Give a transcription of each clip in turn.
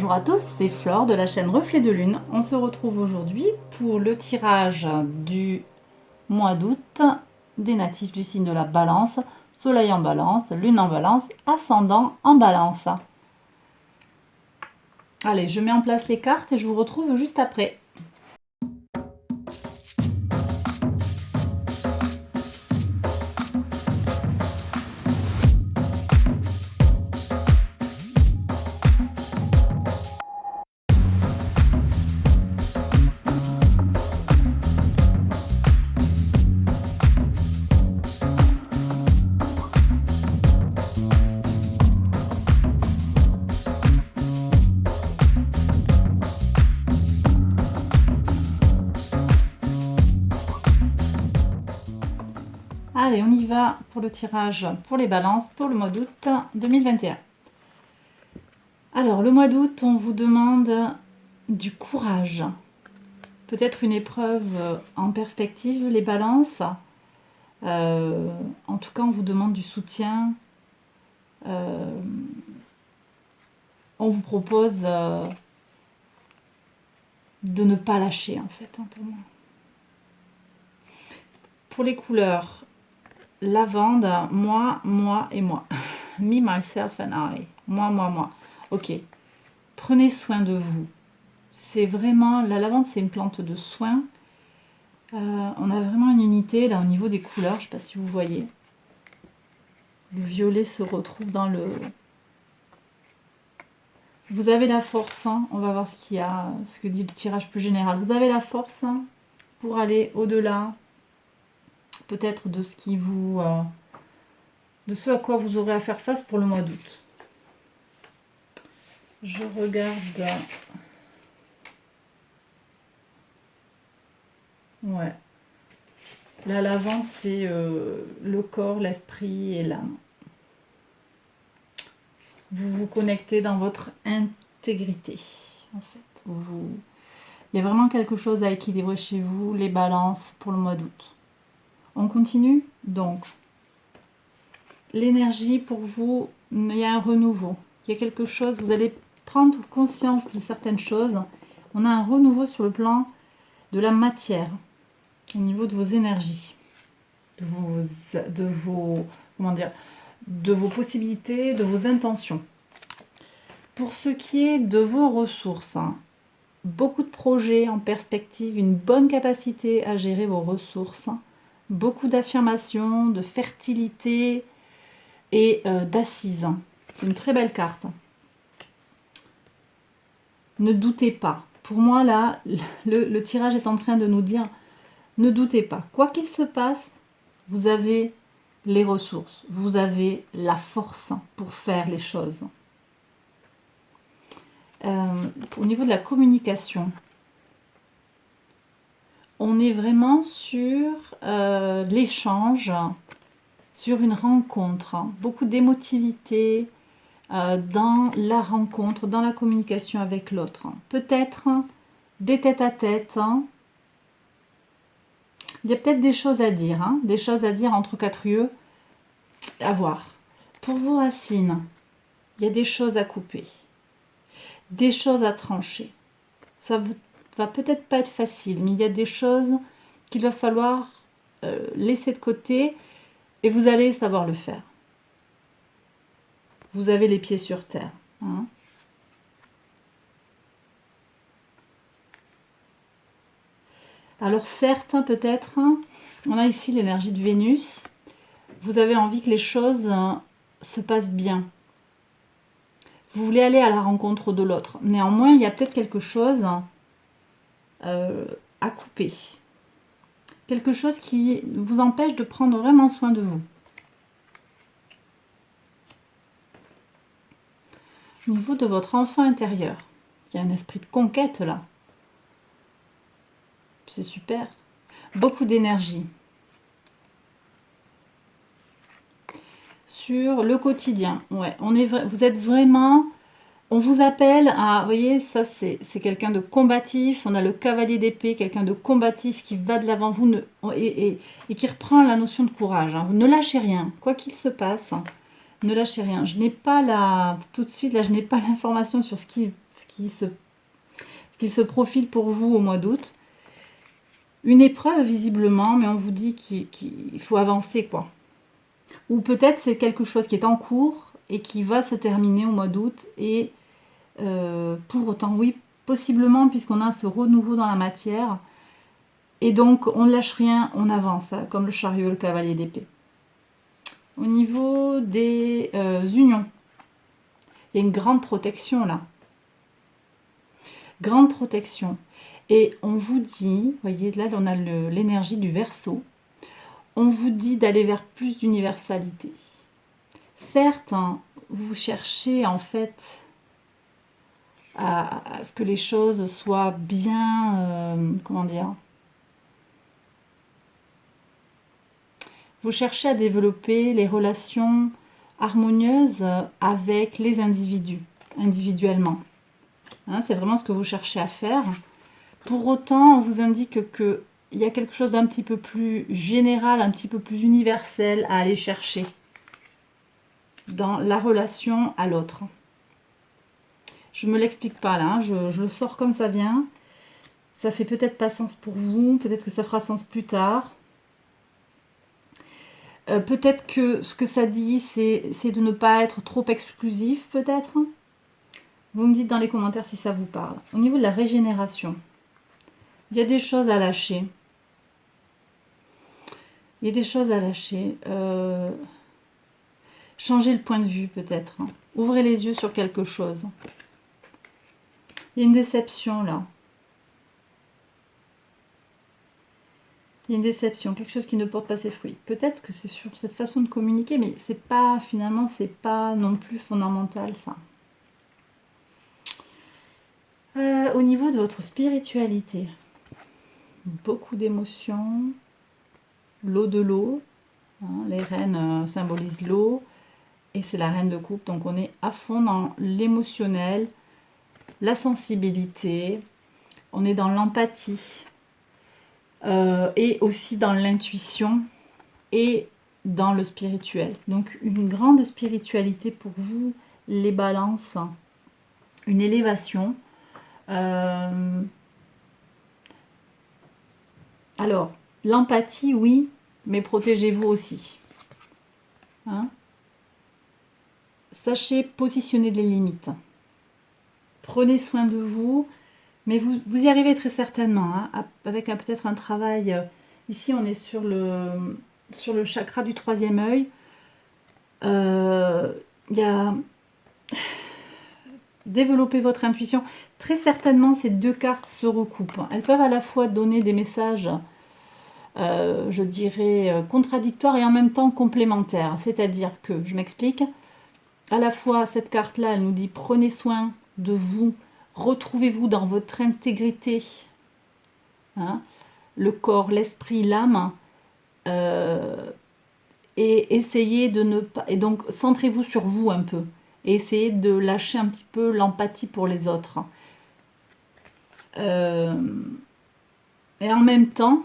Bonjour à tous, c'est Flore de la chaîne Reflet de Lune. On se retrouve aujourd'hui pour le tirage du mois d'août des natifs du signe de la Balance, Soleil en Balance, Lune en Balance, Ascendant en Balance. Allez, je mets en place les cartes et je vous retrouve juste après. Allez, on y va pour le tirage pour les balances pour le mois d'août 2021. Alors, le mois d'août, on vous demande du courage. Peut-être une épreuve en perspective, les balances. En tout cas, on vous demande du soutien. On vous propose de ne pas lâcher, en fait, pour moi. Pour les couleurs, lavande, moi, moi et moi. Me, myself and I. Moi, moi, moi. Ok. Prenez soin de vous. C'est vraiment... La lavande, c'est une plante de soin. On a vraiment une unité, là, au niveau des couleurs. Je ne sais pas si vous voyez. Le violet se retrouve dans le... Vous avez la force, hein. On va voir ce qu'il y a, ce que dit le tirage plus général. Vous avez la force, hein, pour aller au-delà, peut-être de ce qui vous... de ce à quoi vous aurez à faire face pour le mois d'août. Je regarde... Ouais. La lavande, c'est le corps, l'esprit et l'âme. Vous vous connectez dans votre intégrité, en fait. Il y a vraiment quelque chose à équilibrer chez vous, les balances pour le mois d'août. On continue. Donc, l'énergie pour vous, il y a un renouveau. Il y a quelque chose, vous allez prendre conscience de certaines choses. On a un renouveau sur le plan de la matière, au niveau de vos énergies, de vos comment dire, de vos possibilités, de vos intentions. Pour ce qui est de vos ressources, hein, beaucoup de projets en perspective, une bonne capacité à gérer vos ressources, hein, beaucoup d'affirmations, de fertilité et d'assises. C'est une très belle carte. Ne doutez pas. Pour moi, là, le tirage est en train de nous dire, ne doutez pas. Quoi qu'il se passe, vous avez les ressources, vous avez la force pour faire les choses. Au niveau de la communication, on est vraiment sur l'échange, sur une rencontre, hein. Beaucoup d'émotivité dans la rencontre, dans la communication avec l'autre. Peut-être des tête-à-tête. Hein. Il y a peut-être des choses à dire, hein, des choses à dire entre quatre yeux, à voir. Pour vos racines, il y a des choses à couper, des choses à trancher. Ça va peut-être pas être facile, mais il y a des choses qu'il va falloir laisser de côté et vous allez savoir le faire. Vous avez les pieds sur terre. Hein. Alors certes, peut-être, on a ici l'énergie de Vénus. Vous avez envie que les choses se passent bien. Vous voulez aller à la rencontre de l'autre. Néanmoins, il y a peut-être quelque chose à couper. Quelque chose qui vous empêche de prendre vraiment soin de vous. Au niveau de votre enfant intérieur, il y a un esprit de conquête là. C'est super. Beaucoup d'énergie. Sur le quotidien, ouais, vous êtes vraiment... On vous appelle à, vous voyez, ça c'est quelqu'un de combatif. On a le cavalier d'épée, quelqu'un de combatif qui va de l'avant vous et qui reprend la notion de courage. Hein. Vous ne lâchez rien, quoi qu'il se passe, hein, ne lâchez rien. Je n'ai pas tout de suite, là, je n'ai pas l'information sur ce qui ce qui se profile pour vous au mois d'août. Une épreuve visiblement, mais on vous dit qu'il faut avancer quoi. Ou peut-être c'est quelque chose qui est en cours et qui va se terminer au mois d'août. Et pour autant, oui, possiblement, puisqu'on a ce renouveau dans la matière. Et donc, on ne lâche rien, on avance, hein, comme le chariot, le cavalier d'épée. Au niveau des unions, il y a une grande protection là. Grande protection. Et on vous dit, vous voyez, là, on a l'énergie du Verseau. On vous dit d'aller vers plus d'universalité. Certes, hein, vous cherchez en fait à ce que les choses soient bien, comment dire, vous cherchez à développer les relations harmonieuses avec les individus, individuellement. Hein, c'est vraiment ce que vous cherchez à faire. Pour autant, on vous indique qu'il y a quelque chose d'un petit peu plus général, un petit peu plus universel à aller chercher dans la relation à l'autre. Je ne me l'explique pas là, hein, je le sors comme ça vient. Ça fait peut-être pas sens pour vous, peut-être que ça fera sens plus tard. Peut-être que ce que ça dit, c'est de ne pas être trop exclusif, peut-être. Vous me dites dans les commentaires si ça vous parle. Au niveau de la régénération, il y a des choses à lâcher. Il y a des choses à lâcher. Changer le point de vue, peut-être. Ouvrez les yeux sur quelque chose. Il y a une déception, là. Il y a une déception, quelque chose qui ne porte pas ses fruits. Peut-être que c'est sur cette façon de communiquer, mais c'est pas, finalement, c'est pas non plus fondamental, ça. Au niveau de votre spiritualité, beaucoup d'émotions, l'eau de l'eau, hein, les reines symbolisent l'eau, et c'est la reine de coupe, donc on est à fond dans l'émotionnel, la sensibilité, on est dans l'empathie, et aussi dans l'intuition, et dans le spirituel. Donc une grande spiritualité pour vous, les balances, une élévation. Alors, l'empathie, oui, mais protégez-vous aussi. Hein? Sachez positionner les limites. Prenez soin de vous, mais vous y arrivez très certainement, hein, avec peut-être un travail. Ici, on est sur le chakra du troisième œil. Il y a développer votre intuition. Très certainement, ces deux cartes se recoupent. Elles peuvent à la fois donner des messages, je dirais, contradictoires et en même temps complémentaires. C'est-à-dire que, je m'explique, à la fois, cette carte-là, elle nous dit prenez soin de vous, retrouvez-vous dans votre intégrité, hein, le corps, l'esprit, l'âme, et essayez de ne pas... Et donc, centrez-vous sur vous un peu. Et essayez de lâcher un petit peu l'empathie pour les autres. Et en même temps,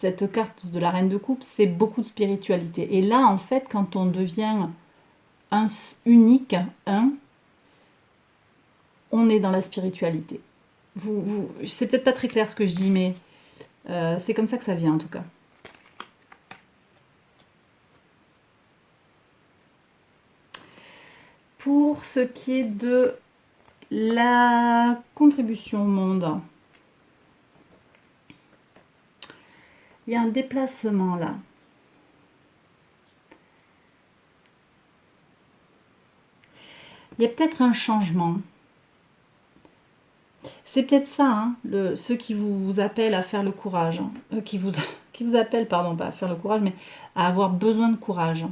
cette carte de la Reine de Coupe, c'est beaucoup de spiritualité. Et là, en fait, quand on devient unique, on est dans la spiritualité. C'est peut-être pas très clair ce que je dis, mais c'est comme ça que ça vient en tout cas. Pour ce qui est de la contribution au monde, il y a un déplacement là. Il y a peut-être un changement. C'est peut-être ça, hein, ceux qui vous appellent à faire le courage. Qui vous appellent, pardon, pas à faire le courage, mais à avoir besoin de courage.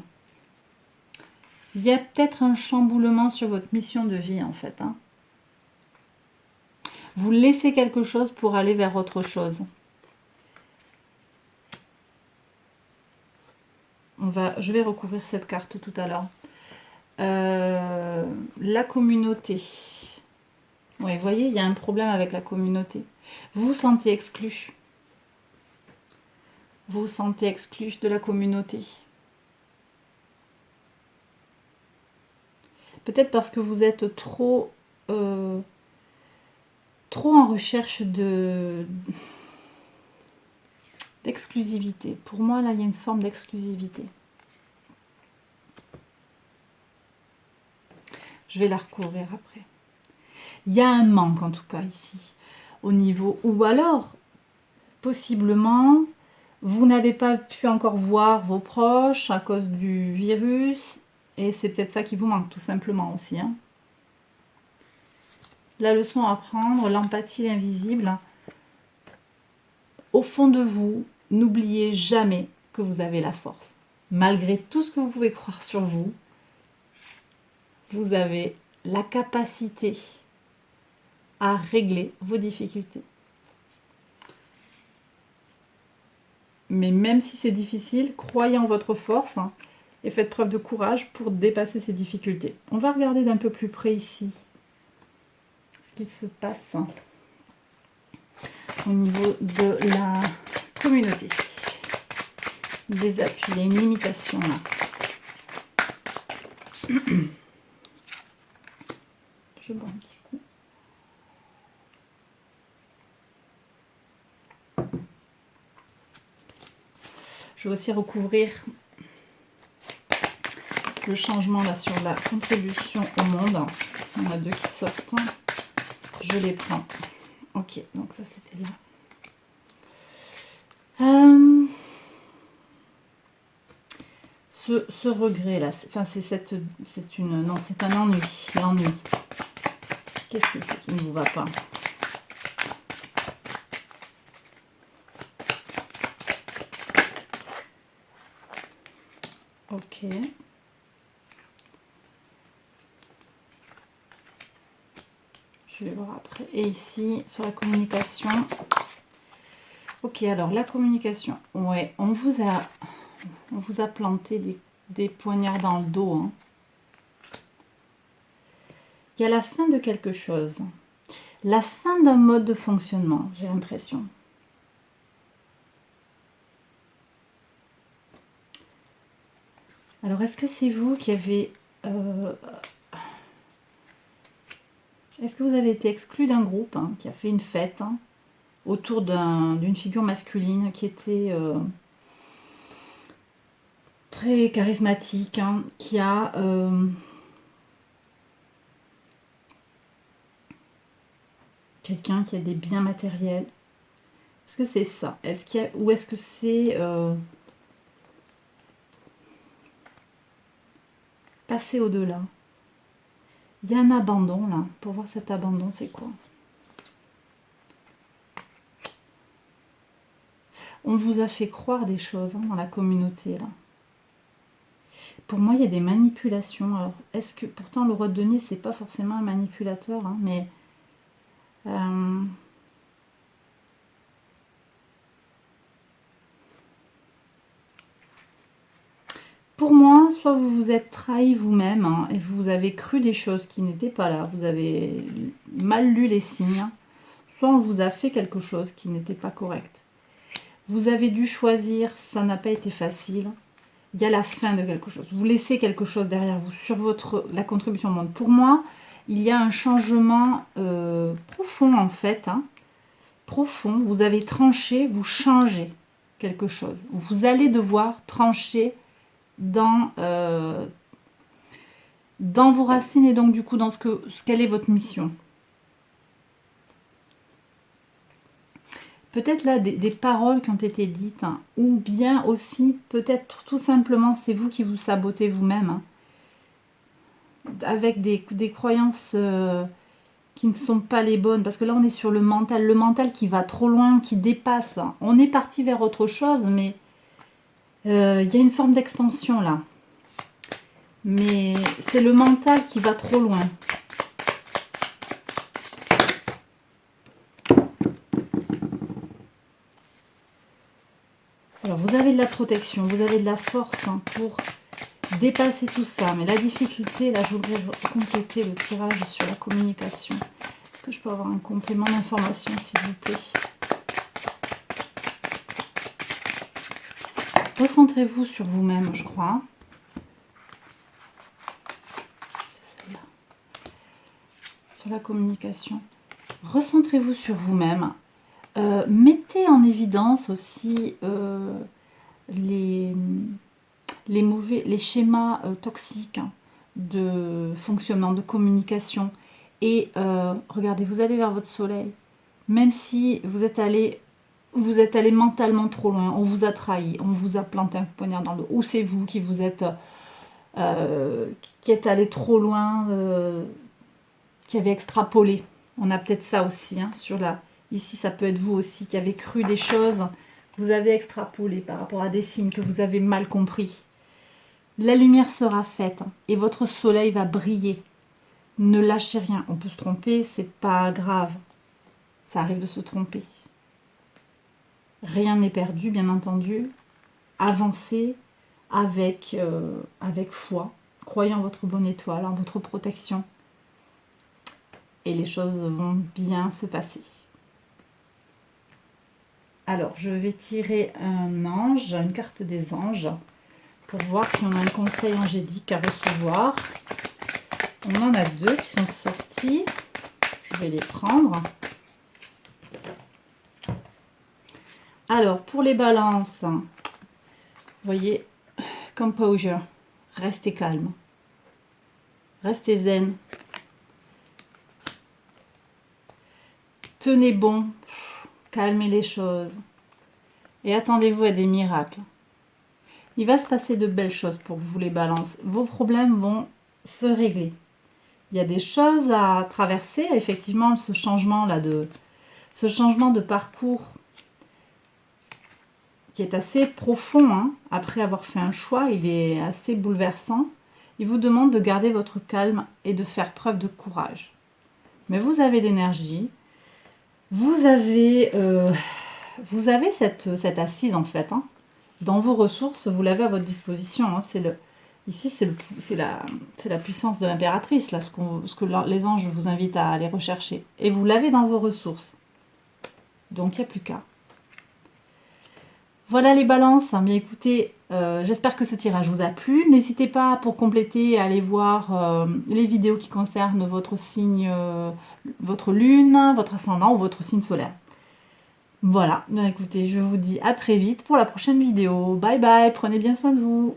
Il y a peut-être un chamboulement sur votre mission de vie, en fait. Hein. Vous laissez quelque chose pour aller vers autre chose. Je vais recouvrir cette carte tout à l'heure. La communauté. Oui, vous voyez, il y a un problème avec la communauté. Vous vous sentez exclu. Vous vous sentez exclu de la communauté. Peut-être parce que vous êtes trop trop en recherche d'exclusivité. Pour moi, là, il y a une forme d'exclusivité. Je vais la recouvrir après. Il y a un manque, en tout cas, ici, au niveau... Ou alors, possiblement, vous n'avez pas pu encore voir vos proches à cause du virus. Et c'est peut-être ça qui vous manque, tout simplement, aussi. Hein. La leçon à prendre, l'empathie, l'invisible. Au fond de vous, n'oubliez jamais que vous avez la force. Malgré tout ce que vous pouvez croire sur vous, vous avez la capacité à régler vos difficultés. Mais même si c'est difficile, croyez en votre force et faites preuve de courage pour dépasser ces difficultés. On va regarder d'un peu plus près ici ce qui se passe au niveau de la communauté. Des appuis, il y a une limitation là. Je bois un petit coup. Je vais aussi recouvrir le changement là sur la contribution au monde. Il y en a deux qui sortent. Je les prends. Ok, donc ça c'était là. Ce regret là, c'est un ennui. L'ennui. Qu'est-ce que c'est qui ne vous va pas? Ok. Je vais voir après. Et ici, sur la communication. Ok, alors la communication. Ouais, on vous a planté des poignards dans le dos. Hein. Il y a la fin de quelque chose. La fin d'un mode de fonctionnement, j'ai l'impression. Alors, est-ce que c'est vous qui avez... est-ce que vous avez été exclu d'un groupe qui a fait une fête autour d'une figure masculine qui était très charismatique, qui a... quelqu'un qui a des biens matériels. Est-ce que c'est ça? Ou est-ce que c'est passer au-delà? Il y a un abandon là. Pour voir cet abandon, c'est quoi? On vous a fait croire des choses dans la communauté là. Pour moi, il y a des manipulations. Alors, est-ce que pourtant le roi de denier, c'est pas forcément un manipulateur, mais pour moi, soit vous vous êtes trahi vous-même et vous avez cru des choses qui n'étaient pas là, vous avez mal lu les signes, soit on vous a fait quelque chose qui n'était pas correct. Vous avez dû choisir, ça n'a pas été facile. Il y a la fin de quelque chose. Vous laissez quelque chose derrière vous sur la contribution au monde. Pour moi, il y a un changement profond en fait. Profond. Vous avez tranché, vous changez quelque chose. Vous allez devoir trancher dans vos racines et donc du coup dans quelle est votre mission. Peut-être là des paroles qui ont été dites, ou bien aussi peut-être tout simplement c'est vous qui vous sabotez vous-même, avec des croyances qui ne sont pas les bonnes, parce que là on est sur le mental qui va trop loin, qui dépasse. On est parti vers autre chose, mais il y a une forme d'expansion là. Mais c'est le mental qui va trop loin. Alors, vous avez de la protection, vous avez de la force pour dépasser tout ça. Mais la difficulté, là, je voudrais compléter le tirage sur la communication. Est-ce que je peux avoir un complément d'information, s'il vous plaît? Recentrez-vous sur vous-même, je crois. Sur la communication. Recentrez-vous sur vous-même. Mettez en évidence aussi les schémas toxiques de fonctionnement, de communication. Et regardez, vous allez vers votre soleil. Même si vous êtes allé mentalement trop loin, on vous a trahi, on vous a planté un poignard dans le dos, ou c'est vous qui vous êtes qui êtes allé trop loin, qui avez extrapolé. On a peut-être ça aussi, hein, ici ça peut être vous aussi qui avez cru des choses, vous avez extrapolé par rapport à des signes que vous avez mal compris. La lumière sera faite et votre soleil va briller. Ne lâchez rien, on peut se tromper, c'est pas grave. Ça arrive de se tromper. Rien n'est perdu, bien entendu. Avancez avec foi. Croyez en votre bonne étoile, en votre protection. Et les choses vont bien se passer. Alors, je vais tirer un ange, une carte des anges, pour voir si on a un conseil angélique à recevoir. On en a 2 qui sont sortis. Je vais les prendre. Alors, pour les balances, vous voyez, composure, restez calme, restez zen, tenez bon, calmez les choses et attendez-vous à des miracles. Il va se passer de belles choses pour vous les balances. Vos problèmes vont se régler. Il y a des choses à traverser, effectivement, ce changement de parcours qui est assez profond, hein. Après avoir fait un choix, il est assez bouleversant. Il vous demande de garder votre calme et de faire preuve de courage. Mais vous avez l'énergie, vous avez cette assise en fait, hein. Dans vos ressources, vous l'avez à votre disposition, hein. Ici, c'est la puissance de l'impératrice, là, ce que les anges vous invitent à aller rechercher. Et vous l'avez dans vos ressources. Donc, il n'y a plus qu'à. Voilà les balances. Mais écoutez, j'espère que ce tirage vous a plu. N'hésitez pas, pour compléter, à aller voir les vidéos qui concernent votre signe, votre lune, votre ascendant ou votre signe solaire. Voilà, bien écoutez, je vous dis à très vite pour la prochaine vidéo. Bye bye, prenez bien soin de vous.